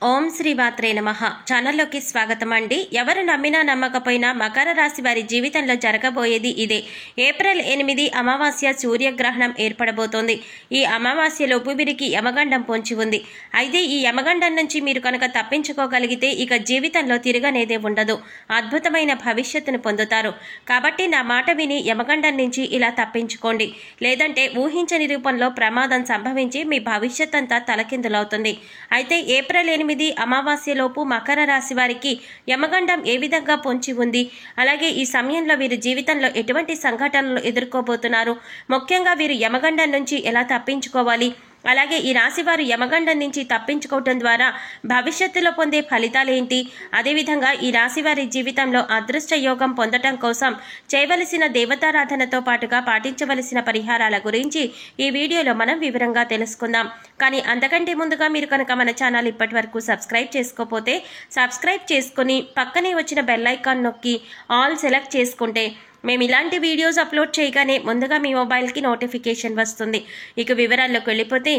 ఓం శ్రీ మాత్రే నమః. ఛానల్లోకి స్వాగతం అండి. ఎవరు నమ్మినా నమ్మకపోయినా మకర రాశి వారి జీవితంలో జరగబోయేది ఇదే. ఏప్రిల్ 8 అమావాస్య సూర్యగ్రహణం ఏర్పడబోతోంది. ఈ అమావాస్యలోపు వీరికి యమగండం పొంచి ఉంది. అయితే ఈ యమగండం నుంచి మీరు కనుక తప్పించుకోగలిగితే ఇక జీవితంలో తిరగనేదే ఉండదు. అద్భుతమైన భవిష్యత్తును పొందుతారు. కాబట్టి నా మాట విని యమగండం నుంచి ఇలా తప్పించుకోండి. లేదంటే ఊహించని రూపంలో ప్రమాదం సంభవించి మీ భవిష్యత్ అంతా తలకిందులవుతుంది. అయితే ఏప్రిల్ 8 అమావాస్యలోపు మకర రాశి వారికి యమగండం ఏ విధంగా పొంచి ఉంది, అలాగే ఈ సమయంలో వీరి జీవితంలో ఎటువంటి సంఘటనలు ఎదుర్కోబోతున్నారు, ముఖ్యంగా వీరు యమగండం నుంచి ఎలా తప్పించుకోవాలి, అలాగే ఈ రాశి వారు యమగండం నుంచి తప్పించుకోవటం ద్వారా భవిష్యత్తులో పొందే ఫలితాలేంటి, అదేవిధంగా ఈ రాశి వారి జీవితంలో అదృష్ట యోగం పొందటం కోసం చేయవలసిన దేవతారాధనతో పాటుగా పాటించవలసిన పరిహారాల గురించి ఈ వీడియోలో మనం వివరంగా తెలుసుకుందాం. కానీ అంతకంటే ముందుగా మీరు కనుక మన ఛానల్ ఇప్పటి వరకు సబ్స్క్రైబ్ చేసుకోకపోతే సబ్స్క్రైబ్ చేసుకుని పక్కనే వచ్చిన బెల్ ఐకాన్ నొక్కి ఆల్ సెలెక్ట్ చేసుకుంటే మేము ఇలాంటి వీడియోస్ అప్లోడ్ చేయగానే ముందుగా మీ మొబైల్కి నోటిఫికేషన్ వస్తుంది. ఇక వివరాల్లోకి వెళ్ళిపోతే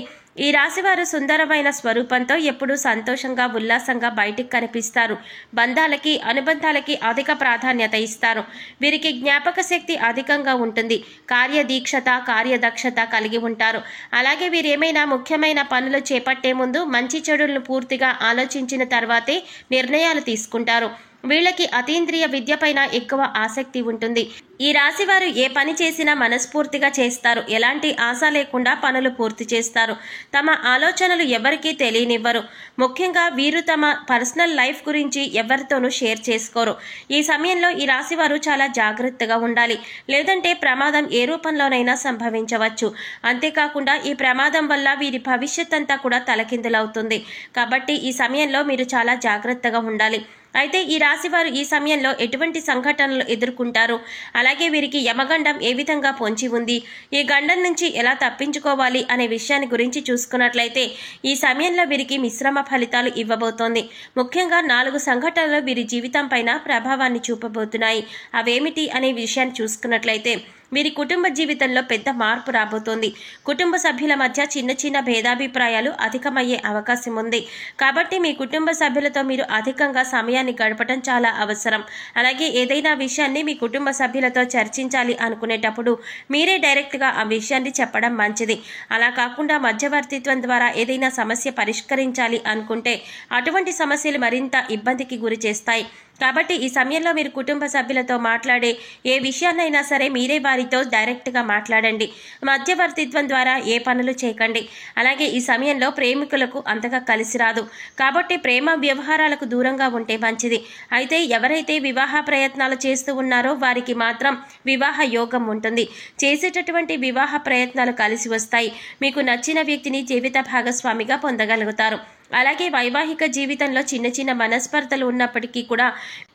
ఈ రాశివారు సుందరమైన స్వరూపంతో ఎప్పుడూ సంతోషంగా ఉల్లాసంగా బయటికి కనిపిస్తారు. బంధాలకి అనుబంధాలకి అధిక ప్రాధాన్యత ఇస్తారు. వీరికి జ్ఞాపక శక్తి అధికంగా ఉంటుంది. కార్యదీక్షత కార్యదక్షత కలిగి ఉంటారు. అలాగే వీరు ఏమైనా ముఖ్యమైన పనులు చేపట్టే ముందు మంచి చెడులను పూర్తిగా ఆలోచించిన తర్వాతే నిర్ణయాలు తీసుకుంటారు. వీళ్ళకి అతీంద్రియ విద్య పైన ఎక్కువ ఆసక్తి ఉంటుంది. ఈ రాశి వారు ఏ పని చేసినా మనస్ఫూర్తిగా చేస్తారు. ఎలాంటి ఆశ లేకుండా పనులు పూర్తి చేస్తారు. తమ ఆలోచనలు ఎవరికీ తెలియనివ్వరు. ముఖ్యంగా వీరు తమ పర్సనల్ లైఫ్ గురించి ఎవరితోనూ షేర్ చేసుకోరు. ఈ సమయంలో ఈ రాశి వారు చాలా జాగ్రత్తగా ఉండాలి. లేదంటే ప్రమాదం ఏ రూపంలోనైనా సంభవించవచ్చు. అంతేకాకుండా ఈ ప్రమాదం వల్ల వీరి భవిష్యత్ అంతా కూడా తలకిందులవుతుంది. కాబట్టి ఈ సమయంలో మీరు చాలా జాగ్రత్తగా ఉండాలి. అయితే ఈ రాశి వారు ఈ సమయంలో ఎటువంటి సంఘటనలు ఎదుర్కొంటారు, అలాగే వీరికి యమగండం ఏ విధంగా పొంచి ఉంది, ఈ గండం నుంచి ఎలా తప్పించుకోవాలి అనే విషయాన్ని గురించి చూసుకున్నట్లయితే ఈ సమయంలో వీరికి మిశ్రమ ఫలితాలు ఇవ్వబోతోంది. ముఖ్యంగా 4 సంఘటనలు వీరి జీవితం పైన ప్రభావాన్ని చూపబోతున్నాయి. అవేమిటి అనే విషయాన్ని చూసుకున్నట్లయితే వీరి కుటుంబ జీవితంలో పెద్ద మార్పు రాబోతోంది. కుటుంబ సభ్యుల మధ్య చిన్న చిన్న భేదాభిప్రాయాలు అధికమయ్యే అవకాశం ఉంది. కాబట్టి మీ కుటుంబ సభ్యులతో మీరు అధికంగా సమయాన్ని గడపడం చాలా అవసరం. అలాగే ఏదైనా విషయాన్ని మీ కుటుంబ సభ్యులతో చర్చించాలి అనుకునేటప్పుడు మీరే డైరెక్ట్గా ఆ విషయాన్ని చెప్పడం మంచిది. అలా కాకుండా మధ్యవర్తిత్వం ద్వారా ఏదైనా సమస్య పరిష్కరించాలి అనుకుంటే అటువంటి సమస్యలు మరింత ఇబ్బందికి గురి చేస్తాయి. కాబట్టి ఈ సమయంలో మీరు కుటుంబ సభ్యులతో మాట్లాడే ఏ విషయాన్నైనా సరే మీరే వారితో డైరెక్ట్గా మాట్లాడండి. మధ్యవర్తిత్వం ద్వారా ఏ పనులు చేయకండి. అలాగే ఈ సమయంలో ప్రేమికులకు అంతగా కలిసి రాదు. కాబట్టి ప్రేమ వ్యవహారాలకు దూరంగా ఉంటే మంచిది. అయితే ఎవరైతే వివాహ ప్రయత్నాలు చేస్తూ ఉన్నారో వారికి మాత్రం వివాహ యోగం ఉంటుంది. చేసేటటువంటి వివాహ ప్రయత్నాలు కలిసి వస్తాయి. మీకు నచ్చిన వ్యక్తిని జీవిత భాగస్వామిగా పొందగలుగుతారు. అలాగే వైవాహిక జీవితంలో చిన్న చిన్న మనస్పర్ధలు ఉన్నప్పటికీ కూడా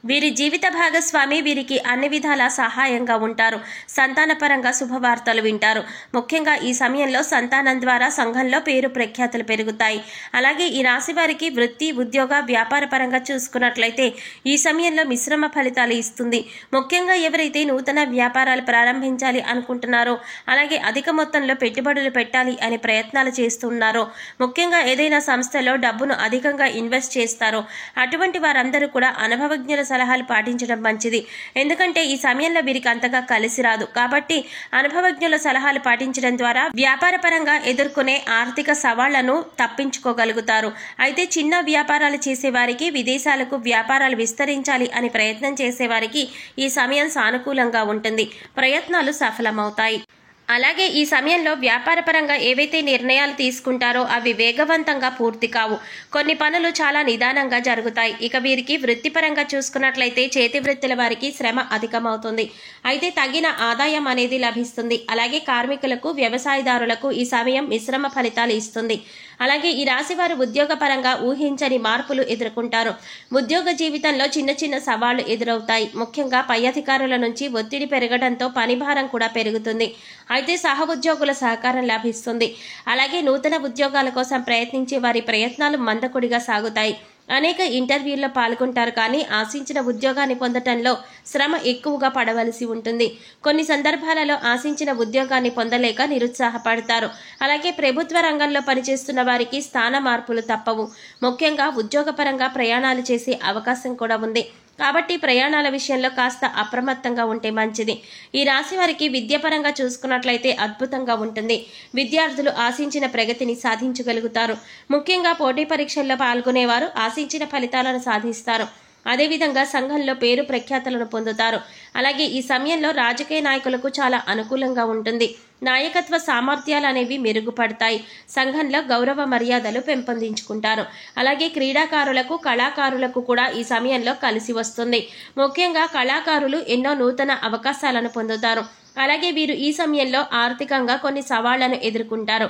వీరి జీవిత భాగస్వామి వీరికి అన్ని విధాల సహాయంగా ఉంటారు. సంతానపరంగా శుభవార్తలు వింటారు. ముఖ్యంగా ఈ సమయంలో సంతానం ద్వారా సంఘంలో పేరు ప్రఖ్యాతులు పెరుగుతాయి. అలాగే ఈ రాశి వారికి వృత్తి ఉద్యోగ వ్యాపార పరంగా చూసుకున్నట్లయితే ఈ సమయంలో మిశ్రమ ఫలితాలు ఇస్తుంది. ముఖ్యంగా ఎవరైతే నూతన వ్యాపారాలు ప్రారంభించాలి అనుకుంటున్నారో, అలాగే అధిక మొత్తంలో పెట్టుబడులు పెట్టాలి అనే ప్రయత్నాలు చేస్తున్నారో, ముఖ్యంగా ఏదైనా సంస్థలో డబ్బును అధికంగా ఇన్వెస్ట్ చేస్తారో అటువంటి వారందరూ కూడా అనుభవజ్ఞుల సలహాలు పాటించడం మంచిది. ఎందుకంటే ఈ సమయంలో వీరికి అంతగా కలిసి రాదు. కాబట్టి అనుభవజ్ఞుల సలహాలు పాటించడం ద్వారా వ్యాపార పరంగా ఎదుర్కొనే ఆర్థిక సవాళ్లను తప్పించుకోగలుగుతారు. అయితే చిన్న వ్యాపారాలు చేసేవారికి, విదేశాలకు వ్యాపారాలు విస్తరించాలి అని ప్రయత్నం చేసేవారికి ఈ సమయం సానుకూలంగా ఉంటుంది. ప్రయత్నాలు సఫలమవుతాయి. అలాగే ఈ సమయంలో వ్యాపారపరంగా ఏవైతే నిర్ణయాలు తీసుకుంటారో అవి వేగవంతంగా పూర్తి కావు. కొన్ని పనులు చాలా నిదానంగా జరుగుతాయి. ఇక వీరికి వృత్తిపరంగా చూసుకున్నట్లయితే చేతి వృత్తుల వారికి శ్రమ అధికమవుతుంది. అయితే తగిన ఆదాయం అనేది లభిస్తుంది. అలాగే కార్మికులకు, వ్యవసాయదారులకు ఈ సమయం మిశ్రమ ఫలితాలు ఇస్తుంది. అలాగే ఈ రాశి వారు ఉద్యోగపరంగా ఊహించని మార్పులు ఎదుర్కొంటారు. ఉద్యోగ జీవితంలో చిన్న చిన్న సవాళ్లు ఎదురవుతాయి. ముఖ్యంగా పై అధికారుల నుంచి ఒత్తిడి పెరగడంతో పనిభారం కూడా పెరుగుతుంది. అయితే సహ ఉద్యోగుల సహకారం లభిస్తుంది. అలాగే నూతన ఉద్యోగాల కోసం ప్రయత్నించే వారి ప్రయత్నాలు మందకొడిగా సాగుతాయి. అనేక ఇంటర్వ్యూల్లో పాల్గొంటారు, కానీ ఆశించిన ఉద్యోగాన్ని పొందటంలో శ్రమ ఎక్కువగా పడవలసి ఉంటుంది. కొన్ని సందర్భాలలో ఆశించిన ఉద్యోగాన్ని పొందలేక నిరుత్సాహపడతారు. అలాగే ప్రభుత్వ రంగంలో పనిచేస్తున్న వారికి స్థాన మార్పులు తప్పవు. ముఖ్యంగా ఉద్యోగపరంగా ప్రయాణాలు చేసే అవకాశం కూడా ఉంది. కాబట్టి ప్రయాణాల విషయంలో కాస్త అప్రమత్తంగా ఉంటే మంచిది. ఈ రాశి వారికి విద్యాపరంగా చూసుకున్నట్లయితే అద్భుతంగా ఉంటుంది. విద్యార్థులు ఆశించిన ప్రగతిని సాధించగలుగుతారు. ముఖ్యంగా పోటీ పరీక్షల్లో పాల్గొనేవారు ఆశించిన ఫలితాలను సాధిస్తారు. అదేవిధంగా సంఘంలో పేరు ప్రఖ్యాతలను పొందుతారు. అలాగే ఈ సమయంలో రాజకీయ నాయకులకు చాలా అనుకూలంగా ఉంటుంది. నాయకత్వ సామర్థ్యాలు అనేవి మెరుగుపడతాయి. సంఘంలో గౌరవ మర్యాదలు పెంపొందించుకుంటారు. అలాగే క్రీడాకారులకు, కళాకారులకు కూడా ఈ సమయంలో కలిసి వస్తుంది. ముఖ్యంగా కళాకారులు ఎన్నో నూతన అవకాశాలను పొందుతారు. అలాగే వీరు ఈ సమయంలో ఆర్థికంగా కొన్ని సవాళ్లను ఎదుర్కొంటారు.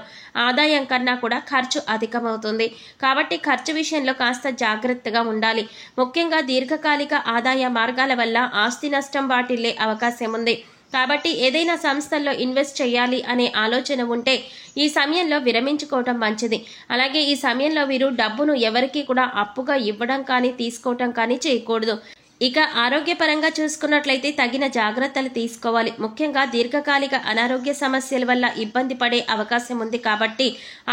ఆదాయం కన్నా కూడా ఖర్చు అధికమవుతుంది. కాబట్టి ఖర్చు విషయంలో కాస్త జాగ్రత్తగా ఉండాలి. ముఖ్యంగా దీర్ఘకాలిక ఆదాయ మార్గాల వల్ల ఆస్తి నష్టం వాటిల్లే అవకాశం ఉంది. కాబట్టి ఏదైనా సంస్థల్లో ఇన్వెస్ట్ చేయాలి అనే ఆలోచన ఉంటే ఈ సమయంలో విరమించుకోవటం మంచిది. అలాగే ఈ సమయంలో వీరు డబ్బును ఎవరికీ కూడా అప్పుగా ఇవ్వడం కానీ తీసుకోవటం కానీ చేయకూడదు. ఇక ఆరోగ్యపరంగా చూసుకున్నట్లయితే తగిన జాగ్రత్తలు తీసుకోవాలి. ముఖ్యంగా దీర్ఘకాలిక అనారోగ్య సమస్యల వల్ల ఇబ్బంది పడే అవకాశం ఉంది. కాబట్టి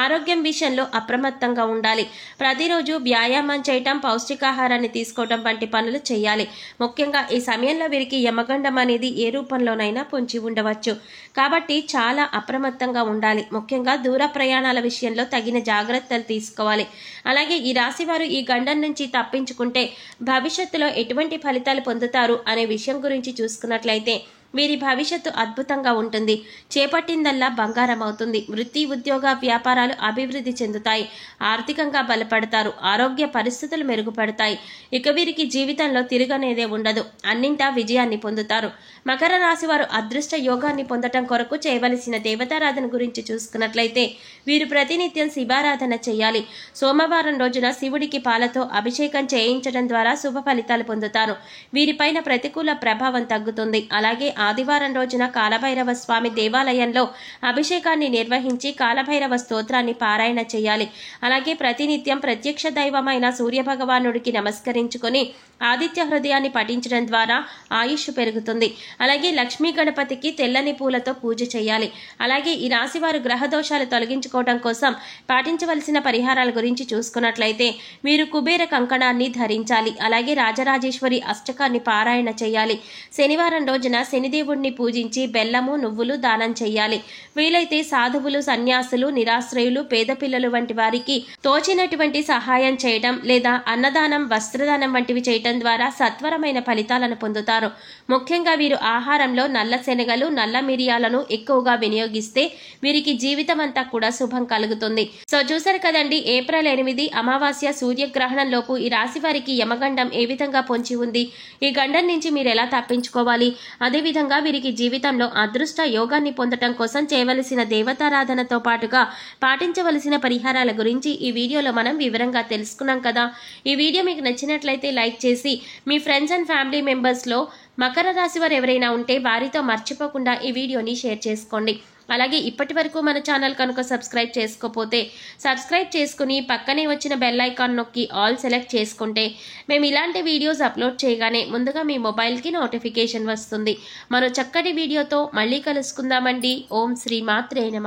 ఆరోగ్యం విషయంలో అప్రమత్తంగా ఉండాలి. ప్రతిరోజు వ్యాయామం చేయటం, పౌష్టికాహారాన్ని తీసుకోవటం వంటి పనులు చేయాలి. ముఖ్యంగా ఈ సమయంలో వీరికి యమగండం అనేది ఏ రూపంలోనైనా పొంచి ఉండవచ్చు. కాబట్టి చాలా అప్రమత్తంగా ఉండాలి. ముఖ్యంగా దూర ప్రయాణాల విషయంలో తగిన జాగ్రత్తలు తీసుకోవాలి. అలాగే ఈ రాశి వారు ఈ గండం నుంచి తప్పించుకుంటే భవిష్యత్తులో ఎటువంటి ఫలితాలు పొందుతారు అనే విషయం గురించి చూసుకున్నట్లయితే వీరి భవిష్యత్తు అద్భుతంగా ఉంటుంది. చేపట్టిందల్లా బంగారం అవుతుంది. వృత్తి, ఉద్యోగ, వ్యాపారాలు అభివృద్ధి చెందుతాయి. ఆర్థికంగా బలపడతారు. ఆరోగ్య పరిస్థితులు మెరుగుపడతాయి. ఇక వీరికి జీవితంలో తిరగనేదే ఉండదు. అన్నింటా విజయాన్ని పొందుతారు. మకర రాశి వారు అదృష్ట యోగాన్ని పొందటం కొరకు చేయవలసిన దేవతారాధన గురించి చూసుకున్నట్లయితే వీరు ప్రతినిత్యం శివారాధన చేయాలి. సోమవారం రోజున శివుడికి పాలతో అభిషేకం చేయించడం ద్వారా శుభ ఫలితాలు పొందుతారు. వీరిపైన ప్రతికూల ప్రభావం తగ్గుతుంది. అలాగే ఆదివారం రోజున కాలభైరవ స్వామి దేవాలయంలో అభిషేకాన్ని నిర్వహించి కాలభైరవ స్తోత్రాన్ని పారాయణ చేయాలి. అలాగే ప్రతినిత్యం ప్రత్యక్ష దైవమైన సూర్య భగవానుడికి నమస్కరించుకొని ఆదిత్య హృదయాన్ని పఠించడం ద్వారా ఆయుష్ పెరుగుతుంది. అలాగే లక్ష్మీ గణపతికి తెల్లని పూలతో పూజ చేయాలి. అలాగే ఈ రాశి వారు గ్రహ దోషాలు తొలగించుకోవడం కోసం పాటించవలసిన పరిహారాల గురించి చూసుకున్నట్లయితే వీరు కుబేర కంకణాన్ని ధరించాలి. అలాగే రాజరాజేశ్వరి అష్టకాన్ని పారాయణ చేయాలి. శనివారం రోజున శనిదేవుడిని పూజించి బెల్లము, నువ్వులు దానం చేయాలి. వీలైతే సాధువులు, సన్యాసులు, నిరాశ్రయులు, పేద పిల్లలు వంటి వారికి తోచినటువంటి సహాయం చేయడం లేదా అన్నదానం, వస్త్రదానం వంటివి చేయటం ద్వారా సత్వరమైన ఫలితాలను పొందుతారు. ముఖ్యంగా వీరు ఆహారంలో నల్ల శనగలు, నల్ల మిరియాలను ఎక్కువగా వినియోగిస్తే వీరికి జీవితం అంతా కూడా శుభం కలుగుతుంది. సో చూసారు కదండి, ఏప్రిల్ 8 అమావాస్య సూర్యగ్రహణం లోపు ఈ రాశి వారికి యమగండం ఏ విధంగా పొంచి ఉంది, ఈ గండం నుంచి మీరు ఎలా తప్పించుకోవాలి, అదేవిధంగా వీరికి జీవితంలో అదృష్ట యోగాన్ని పొందటం కోసం చేయవలసిన దేవతారాధనతో పాటుగా పాటించవలసిన పరిహారాల గురించి ఈ వీడియోలో మనం వివరంగా తెలుసుకున్నాం కదా. ఈ వీడియో మీకు నచ్చినట్లయితే లైక్ చేసి మీ ఫ్రెండ్స్ అండ్ ఫ్యామిలీ మెంబర్స్లో మకర రాశి వారు ఎవరైనా ఉంటే వారితో మర్చిపోకుండా ఈ వీడియోని షేర్ చేసుకోండి. అలాగే ఇప్పటి వరకు మన ఛానల్ కనుక సబ్స్క్రైబ్ చేసుకోకపోతే సబ్స్క్రైబ్ చేసుకుని పక్కనే వచ్చిన బెల్ ఐకాన్ నొక్కి ఆల్ సెలెక్ట్ చేసుకుంటే మేము ఇలాంటి వీడియోస్ అప్లోడ్ చేయగానే ముందుగా మీ మొబైల్కి నోటిఫికేషన్ వస్తుంది. మరో చక్కటి వీడియోతో మళ్ళీ కలుసుకుందామండి. ఓం శ్రీ మాత్రే నమః.